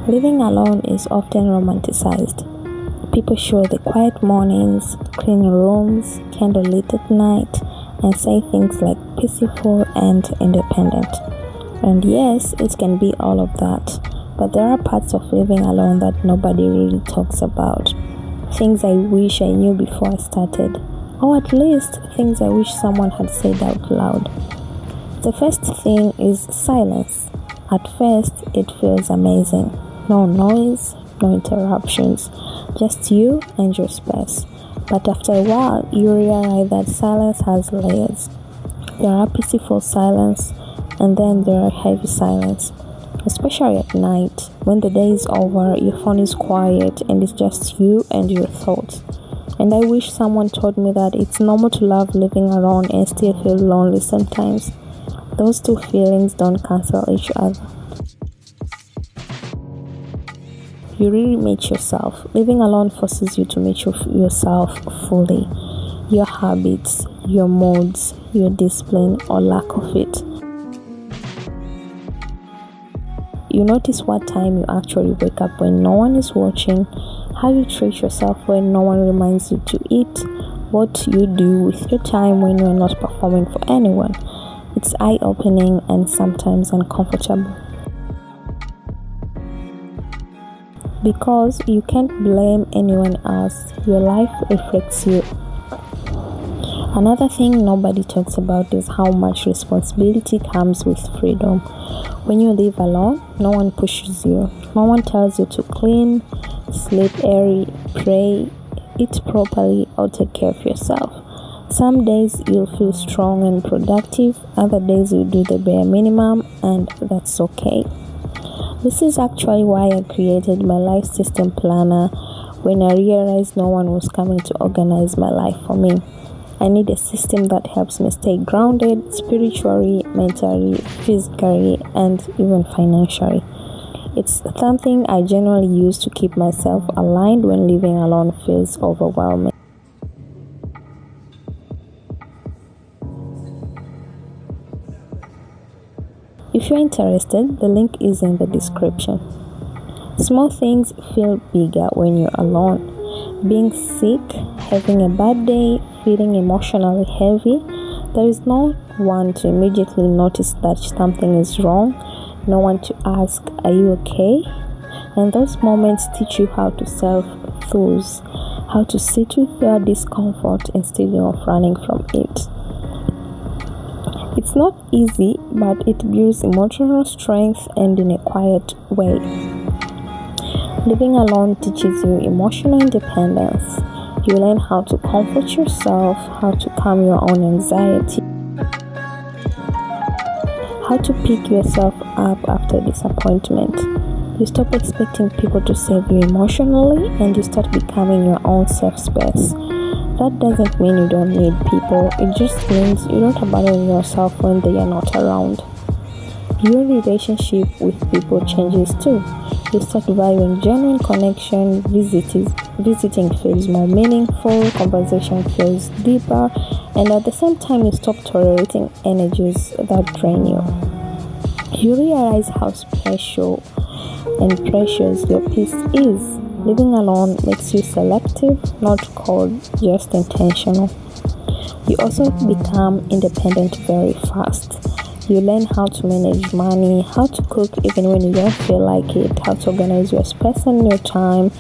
Living alone is often romanticized. People show the quiet mornings, clean rooms, candlelit at night, and say things like peaceful and independent. And yes, it can be all of that, but there are parts of living alone that nobody really talks about. Things I wish I knew before I started, or at least things I wish someone had said out loud. The first thing is silence. At first, it feels amazing. No noise, no interruptions, just you and your space. But after a while, you realize that silence has layers. There are peaceful silence, and then there are heavy silence. Especially at night, when the day is over, your phone is quiet, and it's just you and your thoughts. And I wish someone told me that it's normal to love living alone and still feel lonely sometimes. Those two feelings don't cancel each other. You really meet yourself. Living alone forces you to meet yourself fully. Your habits, your moods, your discipline, or lack of it. You notice what time you actually wake up when no one is watching, how you treat yourself when no one reminds you to eat, what you do with your time when you're not performing for anyone. It's eye-opening and sometimes uncomfortable. Because you can't blame anyone else, your life reflects you. Another thing nobody talks about is how much responsibility comes with freedom. When you live alone, no one pushes you. No one tells you to clean, sleep early, pray, eat properly, or take care of yourself. Some days you'll feel strong and productive, other days you do the bare minimum, and that's okay. This is actually why I created my life system planner when I realized no one was coming to organize my life for me. I need a system that helps me stay grounded spiritually, mentally, physically, and even financially. It's something I generally use to keep myself aligned when living alone feels overwhelming. If you're interested, the link is in the description. Small things feel bigger when you're alone. Being sick, having a bad day, feeling emotionally heavy, there is no one to immediately notice that something is wrong, no one to ask, "Are you okay?" And those moments teach you how to self-soothe, how to sit with your discomfort instead of running from it. It's not easy, but it builds emotional strength and in a quiet way. Living alone teaches you emotional independence. You learn how to comfort yourself, how to calm your own anxiety, how to pick yourself up after disappointment. You stop expecting people to save you emotionally and you start becoming your own safe space. That doesn't mean you don't need people, it just means you don't abandon yourself when they are not around. Your relationship with people changes too. You start valuing genuine connection, visiting feels more meaningful, conversation feels deeper, and at the same time you stop tolerating energies that drain you. You realize how special and precious your peace is. Living alone makes you selective, not cold, just intentional. You also become independent very fast. You learn how to manage money, how to cook even when you don't feel like it, how to organize your space and your time.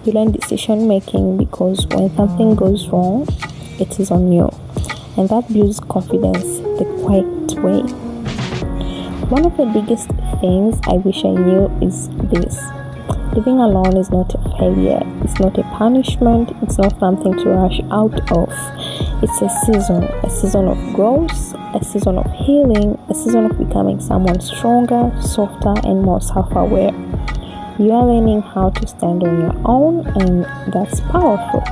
You learn decision making because when something goes wrong, it is on you. And that builds confidence the quiet way. One of the biggest things I wish I knew is this. Living alone is not a failure, it's not a punishment, it's not something to rush out of. It's a season of growth, a season of healing, a season of becoming someone stronger, softer, and more self-aware. You are learning how to stand on your own, and that's powerful.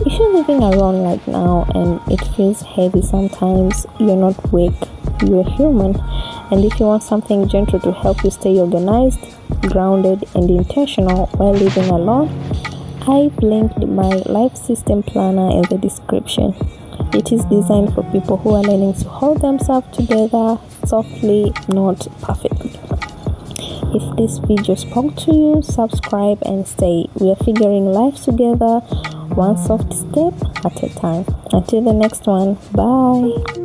If you're living alone right now and it feels heavy sometimes, you're not weak, you're human. And if you want something gentle to help you stay organized, grounded, and intentional while living alone, I've linked my life system planner in the description. It is designed for people who are learning to hold themselves together softly, not perfectly. If this video spoke to you, subscribe and stay. We are figuring life together, one soft step at a time. Until the next one, bye.